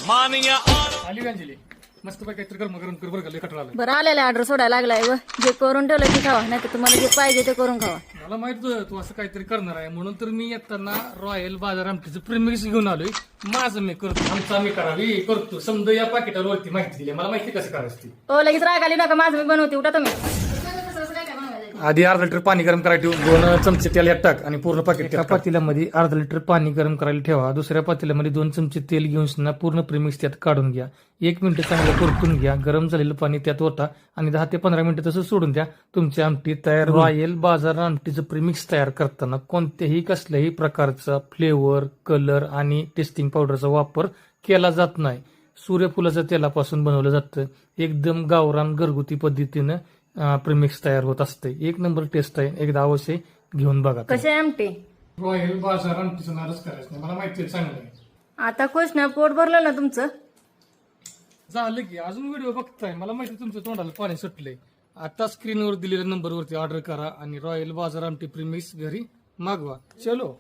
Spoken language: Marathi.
आली अंजली मस्त पैकी काहीतरी गरम गरम कर बरं का लय कंटाळा आलाय. बरं आलेला ऑर्डर सोडायला लागलाय व जे करून ठेवलं ते खावा नाही तर तुम्हाला जे पाहिजे ते करून खावा. मला माहित होतं तू असं काहीतरी करणार आहे म्हणून तर मी येताना रॉयल बाजार आमटीचं प्रीमिक्स घेऊन आलोय. माझं मी करतो आमचा मी करावी करतो समजा या पाकिटावर वरती माहिती दिली मला माहिती कसं करायची. ओ लगेच राग आली नका माझं मी बनवते उठा तुम्ही. आधी अर्धा लिटर पाणी गरम करायला ठेवून 2 चमचे तेल यात टाक आणि पूर्ण पाकिट एका पातेल्यामध्ये अर्धा लिटर पाणी गरम करायला ठेवा. दुसऱ्या पातेल्यामध्ये 2 चमचे तेल घेऊन सुद्धा पूर्ण प्रीमिक्स त्यात काढून घ्या. 1 मिनिट चांगलं परतून घ्या. गरम झालेलं पाणी त्यात ओता आणि 10 ते 15 मिनिटं तसं सोडून द्या. तुमची आमटी तयार. रॉयल बाजार आमटीचं प्रीमिक्स तयार करताना कोणत्याही कसल्याही प्रकारचा फ्लेवर कलर आणि टेस्टिंग पावडरचा वापर केला जात नाही. सूर्यफुलाच्या तेलापासून बनवलं जातं. एकदम गावरान घरगुती पद्धतीनं प्रीमिक्स तयार होत असते. 1 नंबर टेस्ट आहे. एकदा अवश्य घेऊन बघा. कसे आमटे रॉयल बाजार आमटीचं नारच करायचं नाही मला माहिती आहे चांगलं आहे. आता खुश ना पोट भरलं ना तुमचं. झालं की अजून व्हिडिओ बघताय मला माहिती तुमच्या तोंडाला पाणी सुटलंय. आता स्क्रीनवर दिलेल्या नंबरवरती ऑर्डर करा आणि रॉयल बाजार आमटी प्रीमिक्स घरी मागवा. चलो.